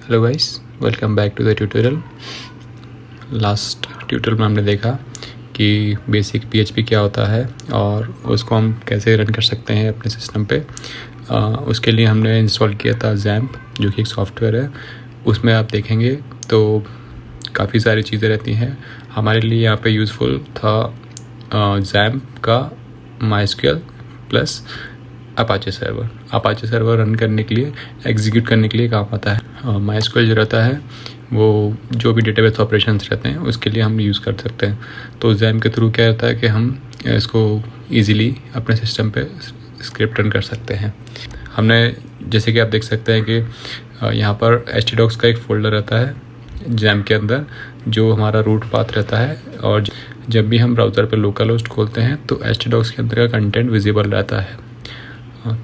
Hello guys, welcome back to the tutorial. Last tutorial में हमने देखा कि बेसिक पीएचपी क्या होता है और उसको हम कैसे रन कर सकते हैं अपने सिस्टम पे। उसके लिए हमने इंस्टॉल किया था जैम्प, जो कि एक सॉफ्टवेयर है। उसमें आप देखेंगे तो काफ़ी सारी चीज़ें रहती हैं। हमारे लिए यहाँ पे यूज़फुल था जैम्प का MySQL plus Apache server run करने के लिए, एग्जीक्यूट करने के लिए काम आता है। माइस्क्यूएल जो रहता है वो जो भी डेटाबेस ऑपरेशंस रहते हैं उसके लिए हम यूज़ कर सकते हैं। तो जैम्प के थ्रू क्या रहता है कि हम इसको इजीली अपने सिस्टम पे स्क्रिप्ट रन कर सकते हैं। हमने जैसे कि आप देख सकते हैं कि यहाँ पर htdocs का एक फ़ोल्डर रहता है जैम्प के अंदर, जो हमारा रूट पाथ रहता है। और जब भी हम ब्राउज़र पे लोकल होस्ट खोलते हैं तो htdocs के अंदर का कंटेंट विजिबल रहता है।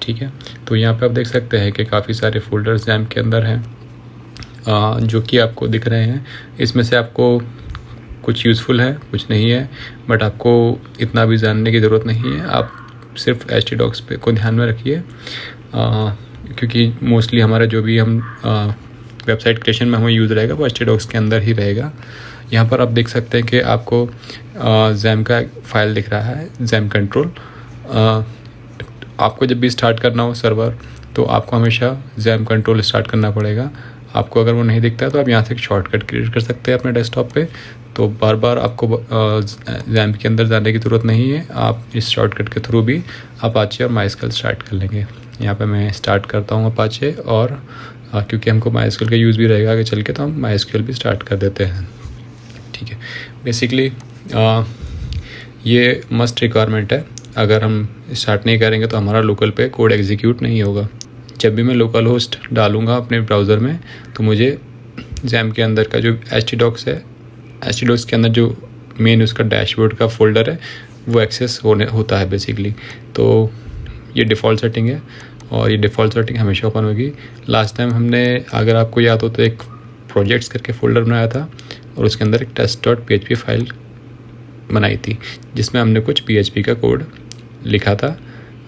ठीक है, तो यहाँ पे आप देख सकते हैं कि काफ़ी सारे फोल्डर्स जैम्प के अंदर हैं जो कि आपको दिख रहे हैं। इसमें से आपको कुछ यूज़फुल है, कुछ नहीं है, बट आपको इतना भी जानने की ज़रूरत नहीं है। आप सिर्फ htdocs पे को ध्यान में रखिए, क्योंकि मोस्टली हमारा जो भी हम वेबसाइट क्रिएशन में हमें यूज़ रहेगा वो htdocs के अंदर ही रहेगा। यहाँ पर आप देख सकते हैं कि आपको जैम्प का फाइल दिख रहा है, जैम्प कंट्रोल। आपको जब भी स्टार्ट करना हो सर्वर तो आपको हमेशा जैम्प कंट्रोल स्टार्ट करना पड़ेगा। आपको अगर वो नहीं दिखता है तो आप यहाँ से एक शॉर्टकट क्रिएट कर सकते हैं अपने डेस्कटॉप पे। तो बार बार आपको जैम्प के अंदर जाने की ज़रूरत नहीं है, आप इस शॉर्टकट के थ्रू भी अपाचे और माइस्क्यूएल स्टार्ट कर लेंगे। यहाँ पे मैं स्टार्ट करता हूँ अपाचे, और क्योंकि हमको माइस्क्यूएल का यूज़ भी रहेगा आगे चल के, तो हम माइस्क्यूएल भी स्टार्ट कर देते हैं। ठीक है, बेसिकली ये मस्ट रिक्वायरमेंट है। अगर हम स्टार्ट नहीं करेंगे तो हमारा लोकल पे कोड एग्जीक्यूट नहीं होगा। जब भी मैं लोकल होस्ट डालूंगा अपने ब्राउज़र में तो मुझे जैम्प के अंदर का जो htdocs है, htdocs के अंदर जो मेन उसका डैशबोर्ड का फोल्डर है वो एक्सेस होता है बेसिकली। तो ये डिफ़ॉल्ट सेटिंग है और ये डिफ़ॉल्ट सेटिंग हमेशा ओपन होगी। लास्ट टाइम हमने, अगर आपको याद हो तो, एक प्रोजेक्ट्स करके फ़ोल्डर बनाया था और उसके अंदर एक test.php फाइल बनाई थी जिसमें हमने कुछ PHP का कोड लिखा था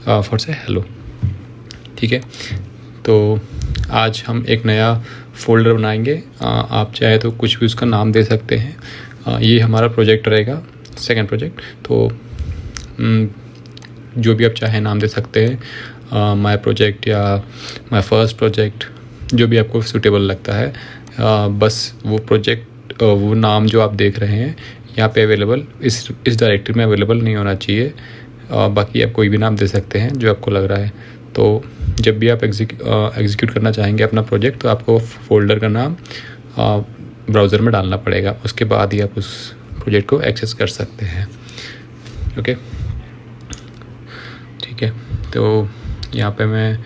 फॉर से हेलो। ठीक है, तो आज हम एक नया फ़ोल्डर बनाएंगे। आप चाहे तो कुछ भी उसका नाम दे सकते हैं। ये हमारा प्रोजेक्ट रहेगा, सेकंड प्रोजेक्ट। तो जो भी आप चाहे नाम दे सकते हैं, माय प्रोजेक्ट या माय फर्स्ट प्रोजेक्ट, जो भी आपको सूटेबल लगता है। बस वो प्रोजेक्ट, वो नाम जो आप देख रहे हैं यहाँ पे अवेलेबल, इस डायरेक्टरी में अवेलेबल नहीं होना चाहिए। बाकी आप कोई भी नाम दे सकते हैं जो आपको लग रहा है। तो जब भी आप एग्जीक्यूट करना चाहेंगे अपना प्रोजेक्ट तो आपको फ़ोल्डर का नाम ब्राउज़र में डालना पड़ेगा, उसके बाद ही आप उस प्रोजेक्ट को एक्सेस कर सकते हैं। ओके, ठीक है, तो यहाँ पे मैं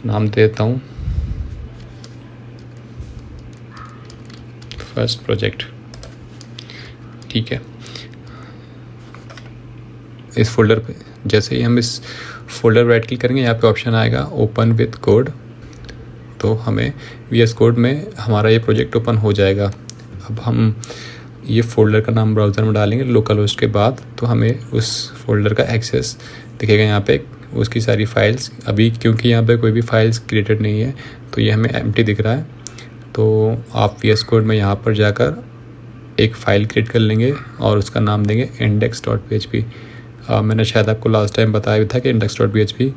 नाम देता हूँ फर्स्ट प्रोजेक्ट। ठीक है, इस फोल्डर पे जैसे ही हम इस फोल्डर पर राइट क्लिक करेंगे, यहाँ पे ऑप्शन आएगा ओपन विद कोड। तो हमें VS कोड में हमारा ये प्रोजेक्ट ओपन हो जाएगा। अब हम ये फ़ोल्डर का नाम ब्राउज़र में डालेंगे लोकल होस्ट के बाद, तो हमें उस फोल्डर का एक्सेस दिखेगा यहाँ पे, उसकी सारी फाइल्स। अभी क्योंकि यहाँ पे कोई भी फाइल्स क्रिएटेड नहीं है तो ये हमें एम्प्टी दिख रहा है। तो आप VS कोड में यहाँ पर जाकर एक फ़ाइल क्रिएट कर लेंगे और उसका नाम देंगे index.php। मैंने शायद आपको लास्ट टाइम बताया भी था कि index.php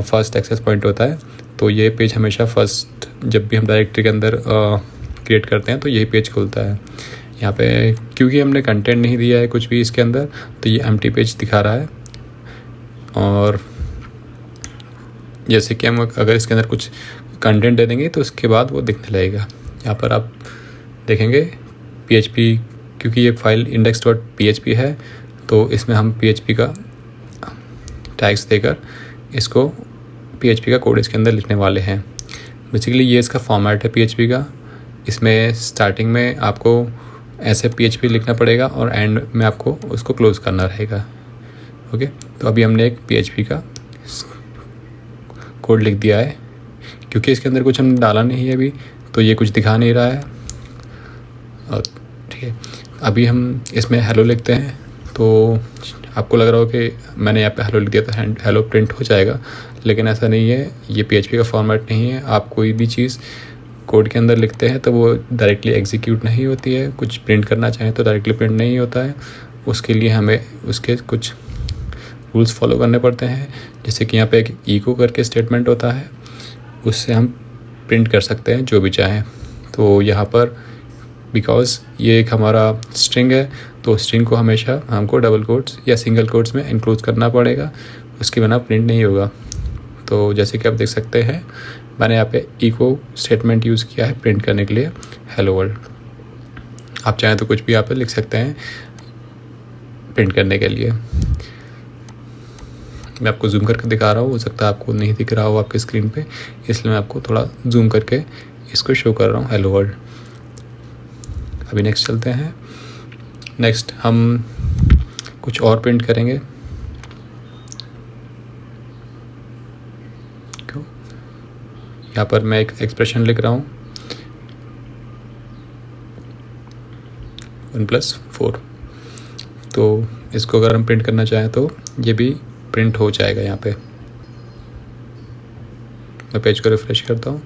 फर्स्ट एक्सेस पॉइंट होता है। तो ये पेज हमेशा फर्स्ट, जब भी हम डायरेक्टरी के अंदर क्रिएट करते हैं तो यही पेज खुलता है। यहाँ पे क्योंकि हमने कंटेंट नहीं दिया है कुछ भी इसके अंदर, तो ये एम्प्टी पेज दिखा रहा है। और जैसे कि हम अगर इसके अंदर कुछ कंटेंट दे देंगे तो उसके बाद वो दिखने लगेगा। यहाँ पर आप देखेंगे PHP, क्योंकि ये फाइल index.php है तो इसमें हम PHP का टैग्स देकर इसको PHP का कोड इसके अंदर लिखने वाले हैं। बेसिकली ये इसका फॉर्मेट है PHP का। इसमें स्टार्टिंग में आपको ऐसे PHP लिखना पड़ेगा और एंड में आपको उसको क्लोज करना रहेगा। ओके, तो अभी हमने एक PHP का कोड लिख दिया है। क्योंकि इसके अंदर कुछ हमने डाला नहीं है अभी, तो ये कुछ दिखा नहीं रहा है। ठीक है, अभी हम इसमें हेलो लिखते हैं। तो आपको लग रहा हो कि मैंने यहाँ पे हेलो लिख दिया तो हेलो प्रिंट हो जाएगा, लेकिन ऐसा नहीं है। ये PHP का फॉर्मेट नहीं है। आप कोई भी चीज़ कोड के अंदर लिखते हैं तो वो डायरेक्टली एग्जीक्यूट नहीं होती है, कुछ प्रिंट करना चाहें तो डायरेक्टली प्रिंट नहीं होता है। उसके लिए हमें उसके कुछ रूल्स फॉलो करने पड़ते हैं, जैसे कि यहाँ पे एक इको करके स्टेटमेंट होता है, उससे हम प्रिंट कर सकते हैं जो भी चाहें। तो यहाँ पर बिकॉज ये एक हमारा स्ट्रिंग है तो स्ट्रिंग को हमेशा हमको डबल कोट्स या सिंगल कोट्स में इंक्लूड करना पड़ेगा, उसके बिना प्रिंट नहीं होगा। तो जैसे कि आप देख सकते हैं मैंने यहाँ पे इको स्टेटमेंट यूज़ किया है प्रिंट करने के लिए हेलो वर्ल्ड। आप चाहें तो कुछ भी यहाँ पे लिख सकते हैं प्रिंट करने के लिए। मैं आपको जूम करके दिखा रहा हूँ, हो सकता है आपको नहीं दिख रहा हो आपके स्क्रीन पे, इसलिए मैं आपको थोड़ा जूम करके इसको शो कर रहा हूँ हेलो वर्ल्ड। अभी नेक्स्ट चलते हैं। नेक्स्ट हम कुछ और प्रिंट करेंगे। यहाँ पर मैं एक एक्सप्रेशन लिख रहा हूँ 1+4। तो इसको अगर हम प्रिंट करना चाहें तो ये भी प्रिंट हो जाएगा। यहाँ पे मैं पेज को रिफ्रेश करता हूँ,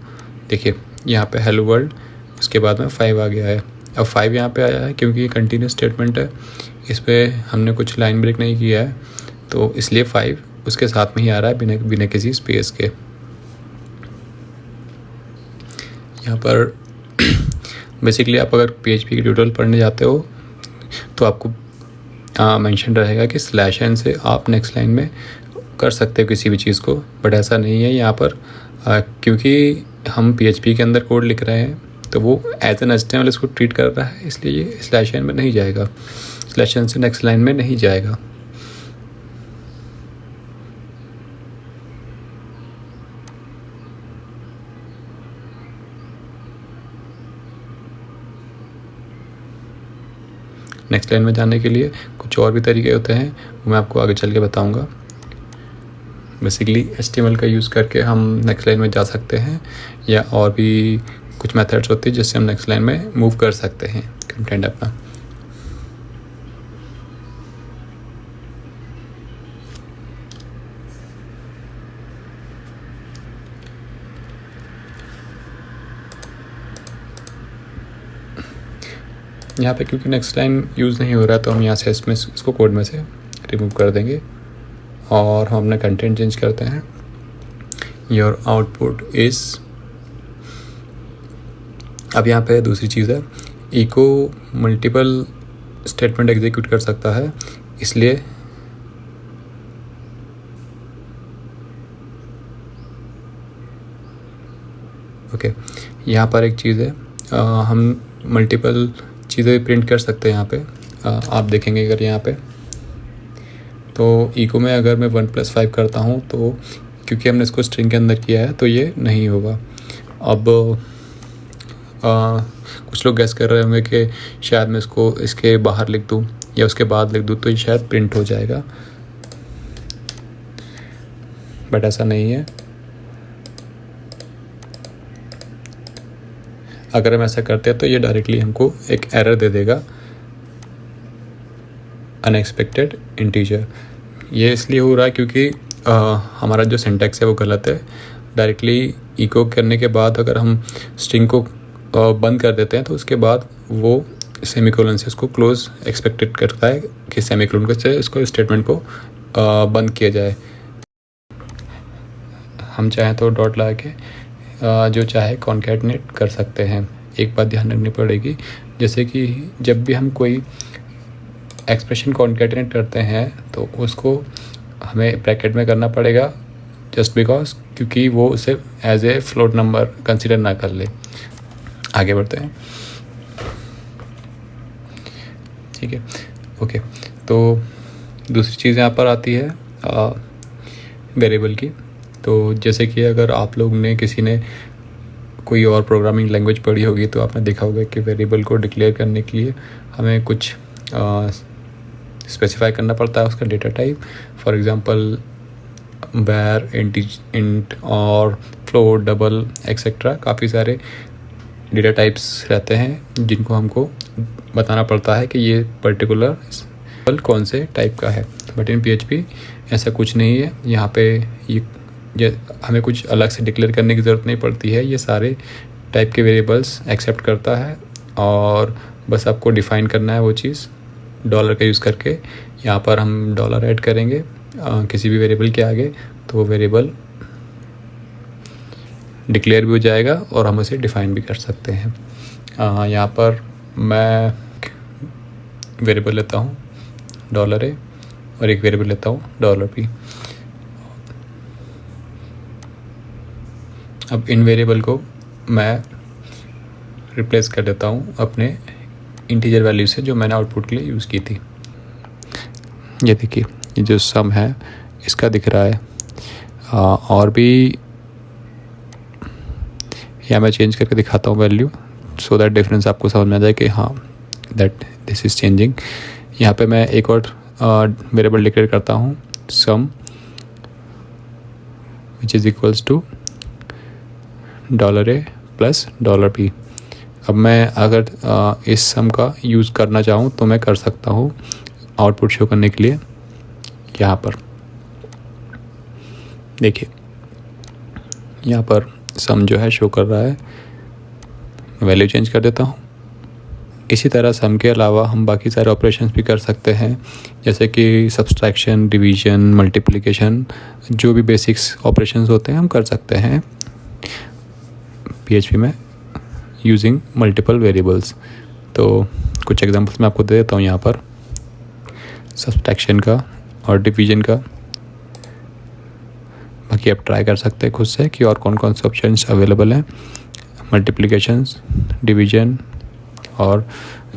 देखिए यहाँ पे हेलो वर्ल्ड, उसके बाद में 5 आ गया है। अब 5 यहाँ पे आया है क्योंकि ये कंटिन्यूस स्टेटमेंट है, इस पर हमने कुछ लाइन ब्रेक नहीं किया है, तो इसलिए 5 उसके साथ में ही आ रहा है बिना किसी स्पेस के। यहाँ पर बेसिकली आप अगर PHP की ट्यूटोरियल पढ़ने जाते हो तो आपको मेंशन रहेगा कि /n से आप नेक्स्ट लाइन में कर सकते हो किसी भी चीज़ को, बट ऐसा नहीं है यहाँ पर। क्योंकि हम PHP के अंदर कोड लिख रहे हैं तो वो एज एन HTML इसको ट्रीट कर रहा है, इसलिए ये /n में नहीं जाएगा, /n से नेक्स्ट लाइन में नहीं जाएगा। नेक्स्ट लाइन में जाने के लिए कुछ और भी तरीके होते हैं, वो मैं आपको आगे चल के बताऊंगा। बेसिकली HTML का यूज़ करके हम नेक्स्ट लाइन में जा सकते हैं, या और भी कुछ मेथड्स होते हैं जिससे हम नेक्स्ट लाइन में मूव कर सकते हैं कंटेंट अपना। यहाँ पे क्योंकि नेक्स्ट लाइन यूज़ नहीं हो रहा है तो हम यहाँ से इसको कोड में से रिमूव कर देंगे और हम अपना कंटेंट चेंज करते हैं। योर आउटपुट इज़, अब यहाँ पे दूसरी चीज़ है, इको मल्टीपल स्टेटमेंट एग्जीक्यूट कर सकता है, इसलिए ओके यहाँ पर एक चीज़ है, हम मल्टीपल चीज़ें प्रिंट कर सकते हैं यहाँ पे। आप देखेंगे अगर यहाँ पे तो इको में अगर मैं 1+5 करता हूँ तो क्योंकि हमने इसको स्ट्रिंग के अंदर किया है तो ये नहीं होगा। अब कुछ लोग गैस कर रहे होंगे कि शायद मैं इसको इसके बाहर लिख दूँ या उसके बाद लिख दूँ तो ये शायद प्रिंट हो जाएगा, बट ऐसा नहीं है। अगर हम ऐसा करते हैं तो ये डायरेक्टली हमको एक एरर दे देगा, अनएक्सपेक्टेड इंटीजर। ये इसलिए हो रहा है क्योंकि हमारा जो सिंटैक्स है वो गलत है। डायरेक्टली इको करने के बाद अगर हम स्ट्रिंग को बंद कर देते हैं तो उसके बाद वो सेमीकोलन से उसको क्लोज एक्सपेक्टेड करता है कि सेमीकोलन से इसको स्टेटमेंट को बंद किया जाए। हम चाहें तो डॉट लगा के जो चाहे कॉन्कैटनेट कर सकते हैं। एक बात ध्यान रखनी पड़ेगी, जैसे कि जब भी हम कोई एक्सप्रेशन कॉन्कैटनेट करते हैं तो उसको हमें ब्रैकेट में करना पड़ेगा, जस्ट बिकॉज क्योंकि वो उसे as a float number consider ना कर ले। आगे बढ़ते हैं, ठीक है, ओके। तो दूसरी चीज़ यहाँ पर आती है वेरिएबल की। तो जैसे कि अगर आप लोग ने किसी ने कोई और प्रोग्रामिंग लैंग्वेज पढ़ी होगी तो आपने देखा होगा कि वेरिएबल को डिक्लेयर करने के लिए हमें कुछ स्पेसिफाई करना पड़ता है उसका डेटा टाइप। फॉर एग्जांपल वैर, इंट और फ्लोट, डबल एक्सेट्रा, काफ़ी सारे डेटा टाइप्स रहते हैं जिनको हमको बताना पड़ता है कि ये पर्टिकुलर कौन से टाइप का है। बट इन PHP ऐसा कुछ नहीं है। यहाँ पे ये हमें कुछ अलग से डिक्लेयर करने की ज़रूरत नहीं पड़ती है, ये सारे टाइप के वेरिएबल्स एक्सेप्ट करता है और बस आपको डिफ़ाइन करना है वो चीज़ डॉलर का यूज़ करके। यहाँ पर हम डॉलर ऐड करेंगे किसी भी वेरिएबल के आगे, तो वो वेरिएबल डिक्लेयर भी हो जाएगा और हम उसे डिफ़ाइन भी कर सकते हैं। यहाँ पर मैं वेरिएबल लेता हूँ $a और एक वेरिएबल लेता हूँ $p। अब इन वेरिएबल को मैं रिप्लेस कर देता हूँ अपने इंटीजर वैल्यू से जो मैंने आउटपुट के लिए यूज़ की थी। ये देखिए, ये जो सम है इसका दिख रहा है। और भी या मैं चेंज करके दिखाता हूँ वैल्यू, सो दैट डिफरेंस आपको समझ में आ जाए कि हाँ दैट दिस इज़ चेंजिंग। यहाँ पे मैं एक और वेरिएबल डिक्लेयर करता हूँ sum which is equals to $a plus $p। अब मैं अगर इस सम का यूज़ करना चाहूँ तो मैं कर सकता हूँ आउटपुट शो करने के लिए। यहाँ पर देखिए, यहाँ पर सम जो है शो कर रहा है। वैल्यू चेंज कर देता हूँ। इसी तरह सम के अलावा हम बाकी सारे ऑपरेशंस भी कर सकते हैं, जैसे कि सब्सट्रैक्शन, डिवीजन, मल्टीप्लिकेशन, जो भी बेसिक्स ऑपरेशंस होते हैं हम कर सकते हैं PHP में यूजिंग मल्टीपल वेरिएबल्स। तो कुछ एग्जांपल्स मैं आपको दे देता हूँ यहाँ पर सब्सट्रैक्शन का और डिवीजन का। बाकी आप ट्राई कर सकते हैं खुद से कि और कौन कौन से ऑप्शंस अवेलेबल हैं। मल्टीप्लिकेशंस, डिवीजन और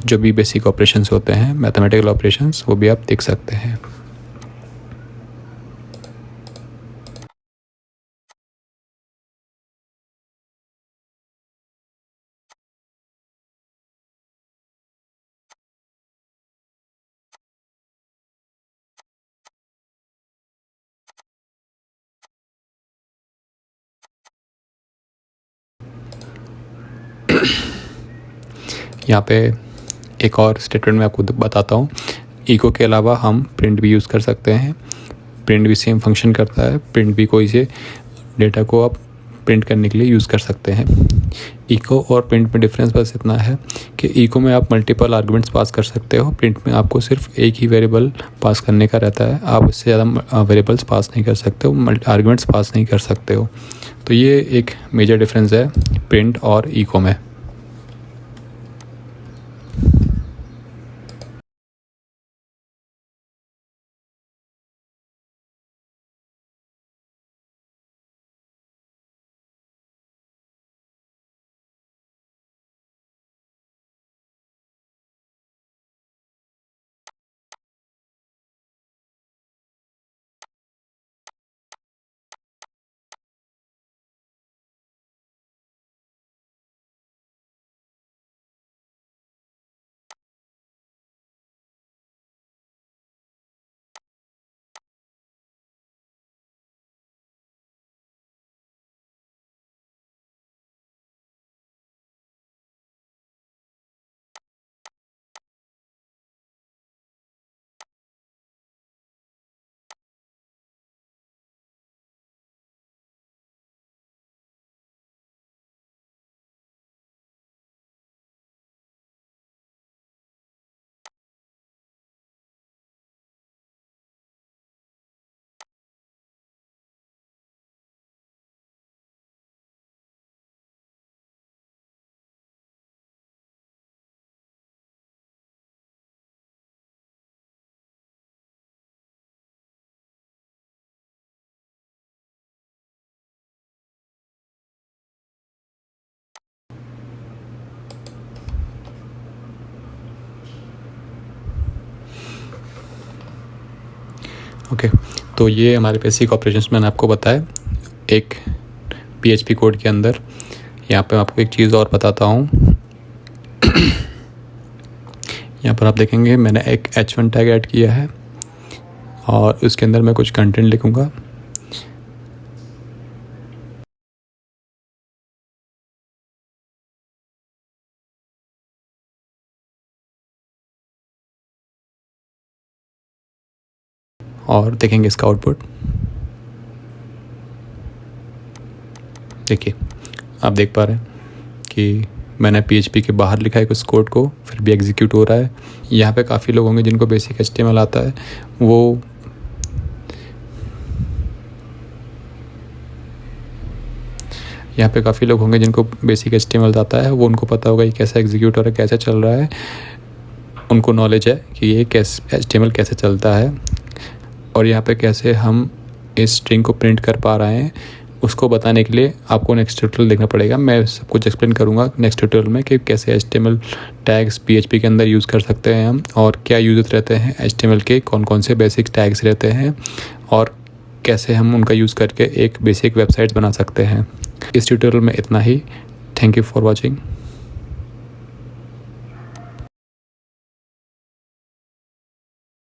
जो भी बेसिक ऑपरेशंस होते हैं, मैथमेटिकल ऑपरेशंस, वो भी आप देख सकते हैं। यहाँ पे एक और स्टेटमेंट मैं आपको बताता हूँ। इको के अलावा हम प्रिंट भी यूज़ कर सकते हैं। प्रिंट भी सेम फंक्शन करता है। प्रिंट भी कोई से डेटा को आप प्रिंट करने के लिए यूज़ कर सकते हैं। इको और प्रिंट में डिफरेंस बस इतना है कि इको में आप मल्टीपल आर्गुमेंट्स पास कर सकते हो, प्रिंट में आपको सिर्फ एक ही वेरिएबल पास करने का रहता है। आप उससे ज़्यादा वेरिएबल्स पास नहीं कर सकते हो, आर्गुमेंट्स पास नहीं कर सकते हो। तो ये एक मेजर डिफरेंस है प्रिंट और इको में। ओके, तो ये हमारे बेसिक ऑपरेशंस मैंने आपको बताया एक PHP कोड के अंदर। यहाँ पे आपको एक चीज़ और बताता हूँ। यहाँ पर आप देखेंगे मैंने एक H1 टैग ऐड किया है और उसके अंदर मैं कुछ कंटेंट लिखूँगा। और देखेंगे इसका आउटपुट। देखिए, आप देख पा रहे हैं कि मैंने PHP के बाहर लिखा है कुछ कोड को, फिर भी एग्जीक्यूट हो रहा है। यहाँ पे काफ़ी लोग होंगे जिनको बेसिक HTML आता है, वो बेसिक HTML आता है, वो उनको पता होगा ये कैसे एग्जीक्यूट हो रहा है, कैसे चल रहा है। उनको नॉलेज है कि ये HTML कैसे चलता है और यहाँ पे कैसे हम इस स्ट्रिंग को प्रिंट कर पा रहे हैं, उसको बताने के लिए आपको नेक्स्ट ट्यूटोरियल देखना पड़ेगा। मैं सब कुछ एक्सप्लेन करूँगा नेक्स्ट ट्यूटोरियल में कि कैसे HTML टैग्स PHP के अंदर यूज़ कर सकते हैं हम, और क्या यूज़ रहते हैं HTML के, कौन कौन से बेसिक टैग्स रहते हैं, और कैसे हम उनका यूज़ करके एक बेसिक वेबसाइट बना सकते हैं। इस ट्यूटोरियल में इतना ही। Thank you for watching.